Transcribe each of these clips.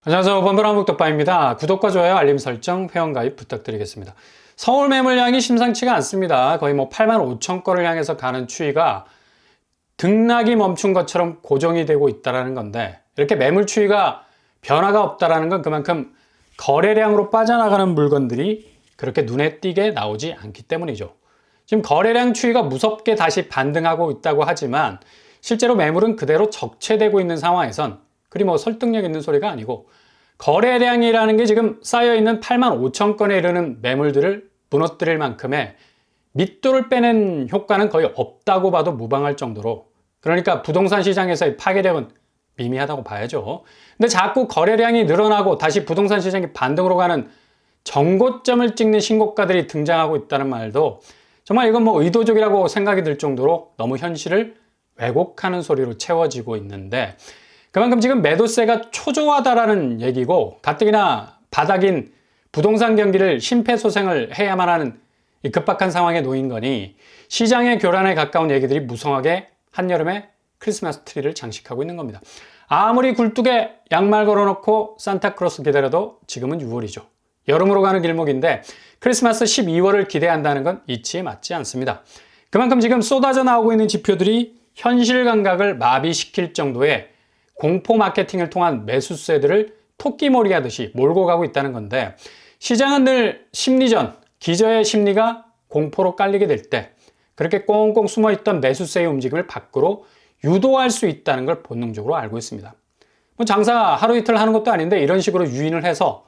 안녕하세요. 번번한북덕바입니다. 구독과 좋아요, 알림 설정, 회원가입 부탁드리겠습니다. 서울 매물량이 심상치가 않습니다. 거의 8만 5천 건을 향해서 가는 추이가 등락이 멈춘 것처럼 고정이 되고 있다는 건데, 이렇게 매물 추이가 변화가 없다는 건 그만큼 거래량으로 빠져나가는 물건들이 그렇게 눈에 띄게 나오지 않기 때문이죠. 지금 거래량 추이가 무섭게 다시 반등하고 있다고 하지만 실제로 매물은 그대로 적체되고 있는 상황에선 그리 설득력 있는 소리가 아니고, 거래량이라는 게 지금 쌓여있는 8만 5천 건에 이르는 매물들을 무너뜨릴 만큼의 밑도를 빼낸 효과는 거의 없다고 봐도 무방할 정도로, 그러니까 부동산 시장에서의 파괴력은 미미하다고 봐야죠. 근데 자꾸 거래량이 늘어나고 다시 부동산 시장이 반등으로 가는 정고점을 찍는 신고가들이 등장하고 있다는 말도 정말 이건 의도적이라고 생각이 들 정도로 너무 현실을 왜곡하는 소리로 채워지고 있는데, 그만큼 지금 매도세가 초조하다라는 얘기고, 가뜩이나 바닥인 부동산 경기를 심폐소생을 해야만 하는 이 급박한 상황에 놓인 거니 시장의 교란에 가까운 얘기들이 무성하게 한여름에 크리스마스 트리를 장식하고 있는 겁니다. 아무리 굴뚝에 양말 걸어놓고 산타크로스 기다려도 지금은 6월이죠. 여름으로 가는 길목인데 크리스마스 12월을 기대한다는 건 이치에 맞지 않습니다. 그만큼 지금 쏟아져 나오고 있는 지표들이 현실 감각을 마비시킬 정도의 공포 마케팅을 통한 매수세들을 토끼몰이 하듯이 몰고 가고 있다는 건데, 시장은 늘 심리전, 기저의 심리가 공포로 깔리게 될 때 그렇게 꽁꽁 숨어있던 매수세의 움직임을 밖으로 유도할 수 있다는 걸 본능적으로 알고 있습니다. 장사 하루 이틀 하는 것도 아닌데 이런 식으로 유인을 해서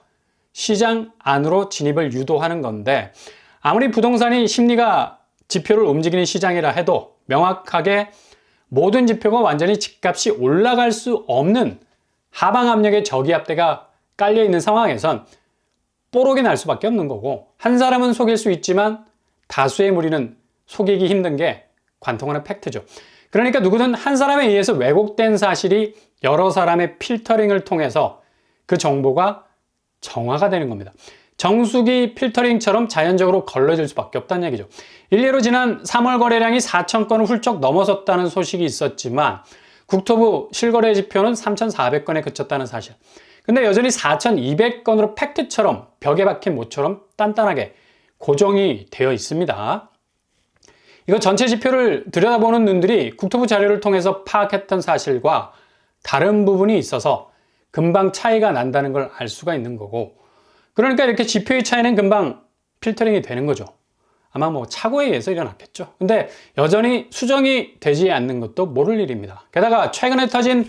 시장 안으로 진입을 유도하는 건데, 아무리 부동산이 심리가 지표를 움직이는 시장이라 해도 명확하게 모든 지표가 완전히 집값이 올라갈 수 없는 하방 압력의 저기압대가 깔려있는 상황에선 뽀록이 날 수밖에 없는 거고, 한 사람은 속일 수 있지만 다수의 무리는 속이기 힘든 게 관통하는 팩트죠. 그러니까 누구든 한 사람에 의해서 왜곡된 사실이 여러 사람의 필터링을 통해서 그 정보가 정화가 되는 겁니다. 정수기 필터링처럼 자연적으로 걸러질 수밖에 없다는 얘기죠. 일례로 지난 3월 거래량이 4천 건을 훌쩍 넘어섰다는 소식이 있었지만 국토부 실거래 지표는 3,400건에 그쳤다는 사실. 근데 여전히 4,200건으로 팩트처럼 벽에 박힌 못처럼 단단하게 고정이 되어 있습니다. 이거 전체 지표를 들여다보는 눈들이 국토부 자료를 통해서 파악했던 사실과 다른 부분이 있어서 금방 차이가 난다는 걸 알 수가 있는 거고, 그러니까 이렇게 지표의 차이는 금방 필터링이 되는 거죠. 아마 착오에 의해서 일어났겠죠. 근데 여전히 수정이 되지 않는 것도 모를 일입니다. 게다가 최근에 터진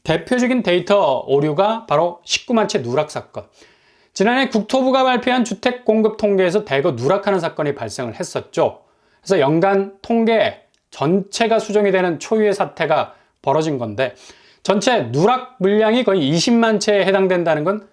대표적인 데이터 오류가 바로 19만 채 누락 사건. 지난해 국토부가 발표한 주택 공급 통계에서 대거 누락하는 사건이 발생을 했었죠. 그래서 연간 통계 전체가 수정이 되는 초유의 사태가 벌어진 건데, 전체 누락 물량이 거의 20만 채에 해당된다는 건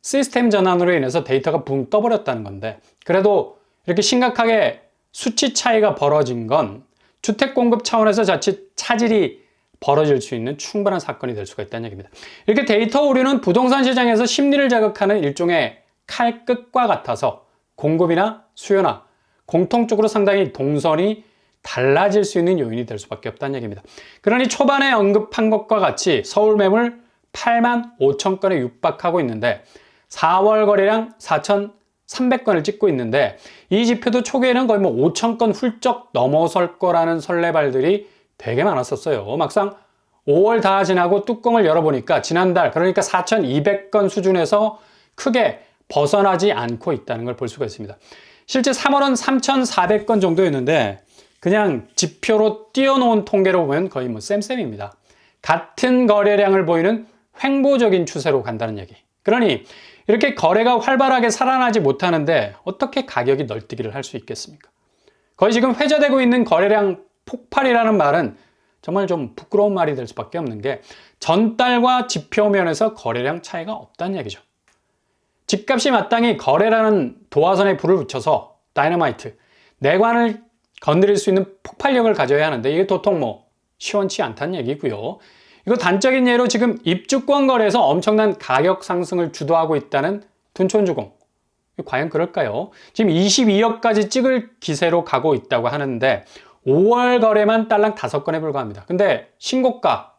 시스템 전환으로 인해서 데이터가 붕 떠버렸다는 건데, 그래도 이렇게 심각하게 수치 차이가 벌어진 건 주택 공급 차원에서 자칫 차질이 벌어질 수 있는 충분한 사건이 될 수가 있다는 얘기입니다. 이렇게 데이터 오류는 부동산 시장에서 심리를 자극하는 일종의 칼끝과 같아서 공급이나 수요나 공통적으로 상당히 동선이 달라질 수 있는 요인이 될 수밖에 없다는 얘기입니다. 그러니 초반에 언급한 것과 같이 서울 매물 8만 5천 건에 육박하고 있는데 4월 거래량 4,300건을 찍고 있는데, 이 지표도 초기에는 거의 5천 건 훌쩍 넘어설 거라는 설레발들이 되게 많았었어요. 막상 5월 다 지나고 뚜껑을 열어보니까 지난달, 그러니까 4,200건 수준에서 크게 벗어나지 않고 있다는 걸 볼 수가 있습니다. 실제 3월은 3,400건 정도였는데 그냥 지표로 띄워놓은 통계로 보면 거의 쌤쌤입니다. 같은 거래량을 보이는 횡보적인 추세로 간다는 얘기. 그러니 이렇게 거래가 활발하게 살아나지 못하는데 어떻게 가격이 널뛰기를 할 수 있겠습니까? 거의 지금 회자되고 있는 거래량 폭발이라는 말은 정말 좀 부끄러운 말이 될 수밖에 없는 게, 전달과 지표면에서 거래량 차이가 없다는 얘기죠. 집값이 마땅히 거래라는 도화선에 불을 붙여서 다이너마이트, 내관을 건드릴 수 있는 폭발력을 가져야 하는데 이게 도통 시원치 않다는 얘기고요. 이거 단적인 예로 지금 입주권 거래에서 엄청난 가격 상승을 주도하고 있다는 둔촌주공. 과연 그럴까요? 지금 22억까지 찍을 기세로 가고 있다고 하는데 5월 거래만 딸랑 5건에 불과합니다. 근데 신고가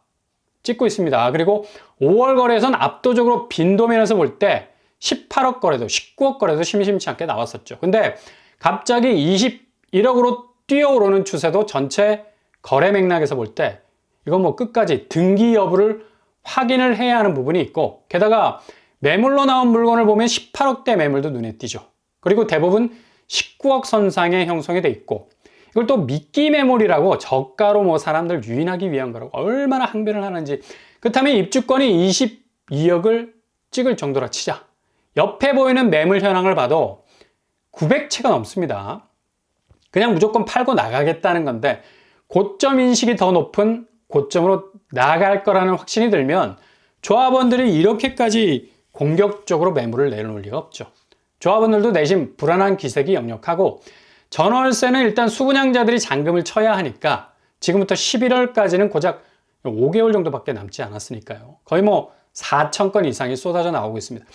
찍고 있습니다. 그리고 5월 거래에서는 압도적으로 빈도면에서 볼 때 18억 거래도 19억 거래도 심심치 않게 나왔었죠. 근데 갑자기 21억으로 뛰어오르는 추세도 전체 거래 맥락에서 볼 때 이건 뭐 끝까지 등기 여부를 확인을 해야 하는 부분이 있고, 게다가 매물로 나온 물건을 보면 18억대 매물도 눈에 띄죠. 그리고 대부분 19억 선상에 형성이 돼 있고, 이걸 또 미끼 매물이라고 저가로 뭐 사람들 유인하기 위한 거라고 얼마나 항변을 하는지. 그렇다면 입주권이 22억을 찍을 정도라 치자. 옆에 보이는 매물 현황을 봐도 900채가 넘습니다. 그냥 무조건 팔고 나가겠다는 건데, 고점 인식이 더 높은 고점으로 나갈 거라는 확신이 들면 조합원들이 이렇게까지 공격적으로 매물을 내놓을 리가 없죠. 조합원들도 내심 불안한 기색이 역력하고, 전월세는 일단 수분양자들이 잔금을 쳐야 하니까 지금부터 11월까지는 고작 5개월 정도밖에 남지 않았으니까요. 거의 뭐 4,000건 이상이 쏟아져 나오고 있습니다.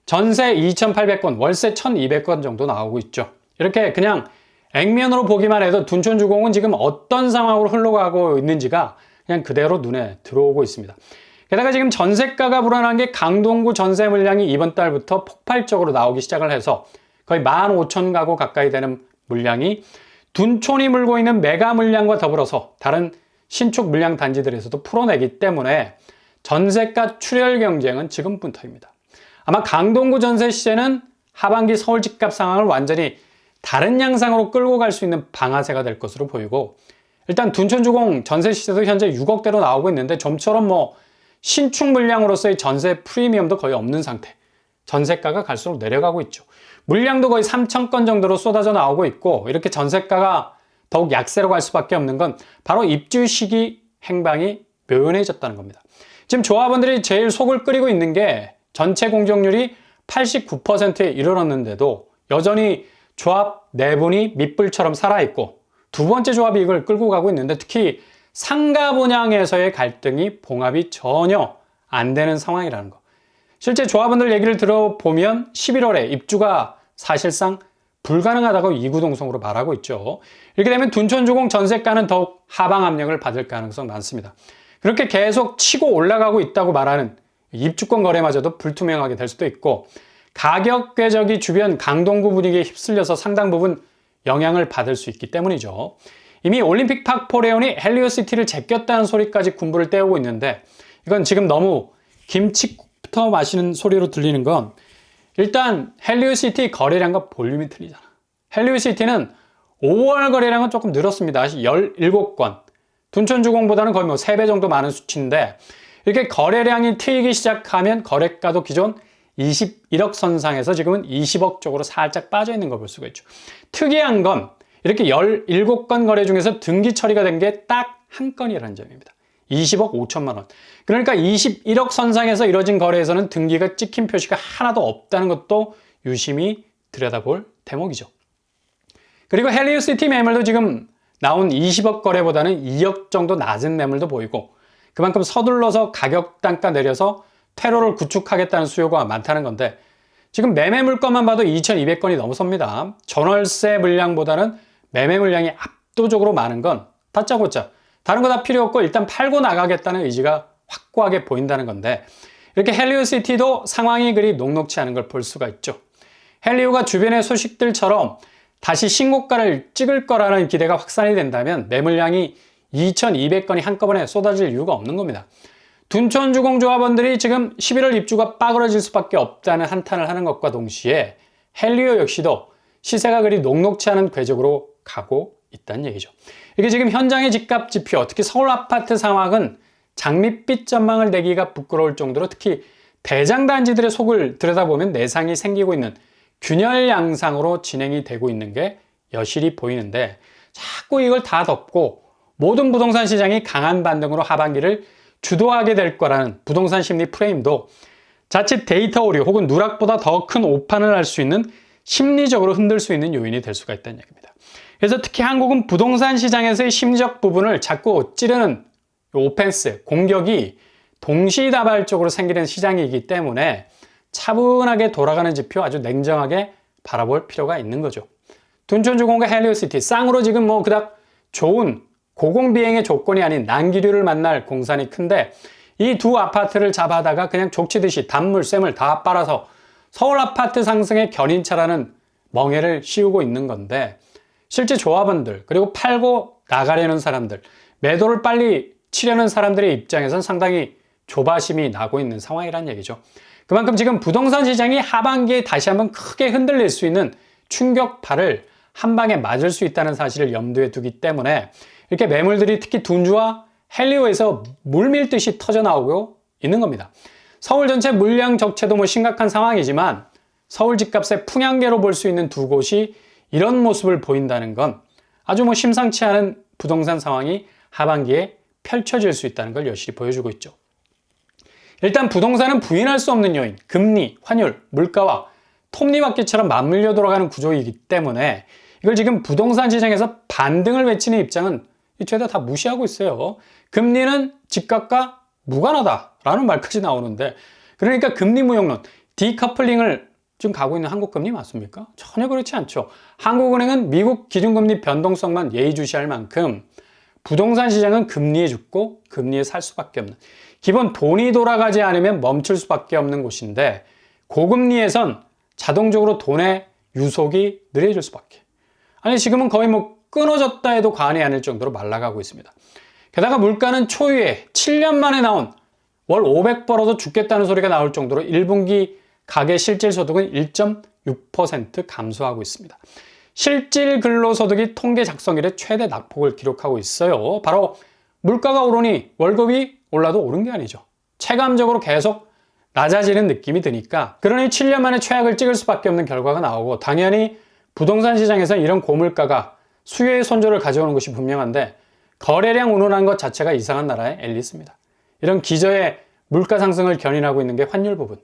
전세 2,800건, 월세 1,200건 정도 나오고 있죠. 이렇게 그냥 액면으로 보기만 해도 둔촌주공은 지금 어떤 상황으로 흘러가고 있는지가 그냥 그대로 눈에 들어오고 있습니다. 게다가 지금 전세가가 불안한 게 강동구 전세 물량이 이번 달부터 폭발적으로 나오기 시작을 해서 거의 15,000가구 가까이 되는 물량이 둔촌이 물고 있는 매가 물량과 더불어서 다른 신축 물량 단지들에서도 풀어내기 때문에 전세가 출혈 경쟁은 지금부터입니다. 아마 강동구 전세 시세는 하반기 서울 집값 상황을 완전히 다른 양상으로 끌고 갈 수 있는 방아쇠가 될 것으로 보이고, 일단 둔촌주공 전세 시세도 현재 6억대로 나오고 있는데 좀처럼 뭐 신축 물량으로서의 전세 프리미엄도 거의 없는 상태. 전세가가 갈수록 내려가고 있죠. 물량도 거의 3,000건 정도로 쏟아져 나오고 있고, 이렇게 전세가가 더욱 약세로 갈 수밖에 없는 건 바로 입주 시기 행방이 묘연해졌다는 겁니다. 지금 조합원들이 제일 속을 끓이고 있는 게 전체 공정률이 89%에 이르렀는데도 여전히 조합 내분이 밑불처럼 살아있고, 두 번째 조합이 이걸 끌고 가고 있는데, 특히 상가 분양에서의 갈등이 봉합이 전혀 안 되는 상황이라는 거. 실제 조합원들 얘기를 들어보면 11월에 입주가 사실상 불가능하다고 이구동성으로 말하고 있죠. 이렇게 되면 둔촌주공 전세가는 더욱 하방 압력을 받을 가능성이 많습니다. 그렇게 계속 치고 올라가고 있다고 말하는 입주권 거래마저도 불투명하게 될 수도 있고, 가격 궤적이 주변 강동구 분위기에 휩쓸려서 상당 부분 영향을 받을 수 있기 때문이죠. 이미 올림픽 파크 포레온이 헬리오시티를 제꼈다는 소리까지 군부를 떼우고 있는데, 이건 지금 너무 김치부터 마시는 소리로 들리는 건, 일단 헬리오시티 거래량과 볼륨이 틀리잖아. 헬리오시티는 5월 거래량은 조금 늘었습니다. 17건. 둔촌주공보다는 거의 뭐 3배 정도 많은 수치인데, 이렇게 거래량이 트이기 시작하면 거래가도 기존 21억 선상에서 지금은 20억 쪽으로 살짝 빠져 있는 걸 볼 수가 있죠. 특이한 건 이렇게 17건 거래 중에서 등기 처리가 된 게 딱 한 건이라는 점입니다. 20억 5천만 원. 그러니까 21억 선상에서 이뤄진 거래에서는 등기가 찍힌 표시가 하나도 없다는 것도 유심히 들여다볼 대목이죠. 그리고 헬리오시티 매물도 지금 나온 20억 거래보다는 2억 정도 낮은 매물도 보이고, 그만큼 서둘러서 가격 단가 내려서 테러를 구축하겠다는 수요가 많다는 건데, 지금 매매 물건만 봐도 2,200건이 넘어섭니다. 전월세 물량보다는 매매 물량이 압도적으로 많은 건 다짜고짜 다른 거 다 필요 없고 일단 팔고 나가겠다는 의지가 확고하게 보인다는 건데, 이렇게 헬리오시티도 상황이 그리 녹록치 않은 걸 볼 수가 있죠. 헬리오가 주변의 소식들처럼 다시 신고가를 찍을 거라는 기대가 확산이 된다면 매물량이 2,200건이 한꺼번에 쏟아질 이유가 없는 겁니다. 둔촌주공조합원들이 지금 11월 입주가 빠그러질 수밖에 없다는 한탄을 하는 것과 동시에 헬리오 역시도 시세가 그리 녹록치 않은 궤적으로 가고 있다는 얘기죠. 이게 지금 현장의 집값 지표, 특히 서울 아파트 상황은 장밋빛 전망을 내기가 부끄러울 정도로, 특히 대장 단지들의 속을 들여다보면 내상이 생기고 있는 균열 양상으로 진행이 되고 있는 게 여실히 보이는데, 자꾸 이걸 다 덮고 모든 부동산 시장이 강한 반등으로 하반기를 주도하게 될 거라는 부동산 심리 프레임도 자칫 데이터 오류 혹은 누락보다 더 큰 오판을 할 수 있는, 심리적으로 흔들 수 있는 요인이 될 수가 있다는 얘기입니다. 그래서 특히 한국은 부동산 시장에서의 심리적 부분을 자꾸 찌르는 오펜스, 공격이 동시다발적으로 생기는 시장이기 때문에 차분하게 돌아가는 지표 아주 냉정하게 바라볼 필요가 있는 거죠. 둔촌주공과 헬리오시티, 쌍으로 지금 뭐 그닥 좋은 고공비행의 조건이 아닌 난기류를 만날 공산이 큰데, 이 두 아파트를 잡아다가 그냥 족치듯이 단물, 쇠물 다 빨아서 서울 아파트 상승의 견인차라는 멍해를 씌우고 있는 건데, 실제 조합원들, 그리고 팔고 나가려는 사람들, 매도를 빨리 치려는 사람들의 입장에선 상당히 조바심이 나고 있는 상황이란 얘기죠. 그만큼 지금 부동산 시장이 하반기에 다시 한번 크게 흔들릴 수 있는 충격파를 한 방에 맞을 수 있다는 사실을 염두에 두기 때문에 이렇게 매물들이 특히 둔주와 헬리오에서 물밀듯이 터져나오고 있는 겁니다. 서울 전체 물량 적체도 심각한 상황이지만 서울 집값의 풍향계로 볼 수 있는 두 곳이 이런 모습을 보인다는 건 아주 심상치 않은 부동산 상황이 하반기에 펼쳐질 수 있다는 걸 여실히 보여주고 있죠. 일단 부동산은 부인할 수 없는 요인, 금리, 환율, 물가와 톱니바퀴처럼 맞물려 돌아가는 구조이기 때문에 이걸 지금 부동산 시장에서 반등을 외치는 입장은 죄다 다 무시하고 있어요. 금리는 집값과 무관하다라는 말까지 나오는데, 그러니까 금리 무용론, 디커플링을 지금 가고 있는 한국금리 맞습니까? 전혀 그렇지 않죠. 한국은행은 미국 기준금리 변동성만 예의주시할 만큼 부동산 시장은 금리에 죽고 금리에 살 수밖에 없는, 기본 돈이 돌아가지 않으면 멈출 수밖에 없는 곳인데, 고금리에선 자동적으로 돈의 유속이 느려질 수밖에. 아니 지금은 거의 끊어졌다 해도 과언이 아닐 정도로 말라가고 있습니다. 게다가 물가는 초유의 7년 만에 나온 월 500 벌어도 죽겠다는 소리가 나올 정도로 1분기 가계 실질소득은 1.6% 감소하고 있습니다. 실질 근로소득이 통계 작성 이래 최대 낙폭을 기록하고 있어요. 바로 물가가 오르니 월급이 올라도 오른 게 아니죠. 체감적으로 계속 낮아지는 느낌이 드니까, 그러니 7년 만에 최악을 찍을 수밖에 없는 결과가 나오고, 당연히 부동산 시장에서 이런 고물가가 수요의 선조를 가져오는 것이 분명한데, 거래량 운운한 것 자체가 이상한 나라의 앨리스입니다. 이런 기저의 물가 상승을 견인하고 있는 게 환율 부분.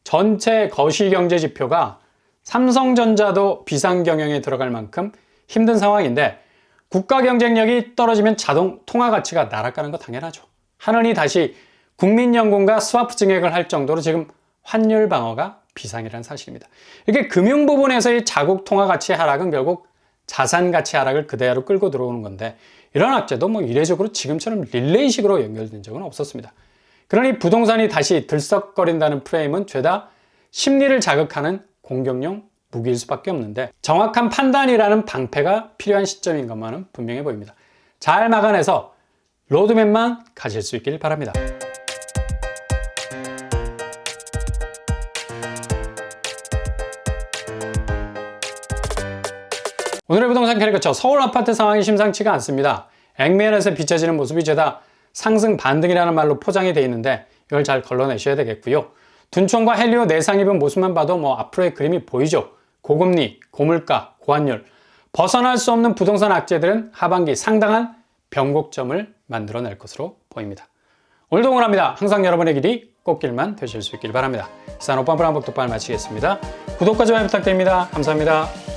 전체 거시경제 지표가 삼성전자도 비상경영에 들어갈 만큼 힘든 상황인데, 국가 경쟁력이 떨어지면 자동 통화 가치가 날아가는 거 당연하죠. 하느니 다시 국민연금과 스와프 증액을 할 정도로 지금 환율 방어가 비상이라는 사실입니다. 이렇게 금융 부분에서의 자국 통화 가치 하락은 결국 자산 가치 하락을 그대로 끌고 들어오는 건데, 이런 악재도 이례적으로 지금처럼 릴레이식으로 연결된 적은 없었습니다. 그러니 부동산이 다시 들썩거린다는 프레임은 죄다 심리를 자극하는 공격용 무기일 수밖에 없는데, 정확한 판단이라는 방패가 필요한 시점인 것만은 분명해 보입니다. 잘 막아내서 로드맵만 가질 수 있길 바랍니다. 오늘의 부동산 캐릭터, 서울 아파트 상황이 심상치가 않습니다. 액면에서 비춰지는 모습이 죄다 상승 반등이라는 말로 포장이 되어 있는데 이걸 잘 걸러내셔야 되겠고요. 둔촌과 헬리오 내상 입은 모습만 봐도 앞으로의 그림이 보이죠. 고금리, 고물가, 고환율, 벗어날 수 없는 부동산 악재들은 하반기 상당한 변곡점을 만들어낼 것으로 보입니다. 오늘도 응원합니다. 항상 여러분의 길이 꽃길만 되실 수 있길 바랍니다. 산오빠 브라운복 독발 마치겠습니다. 구독과 좋아요 부탁드립니다. 감사합니다.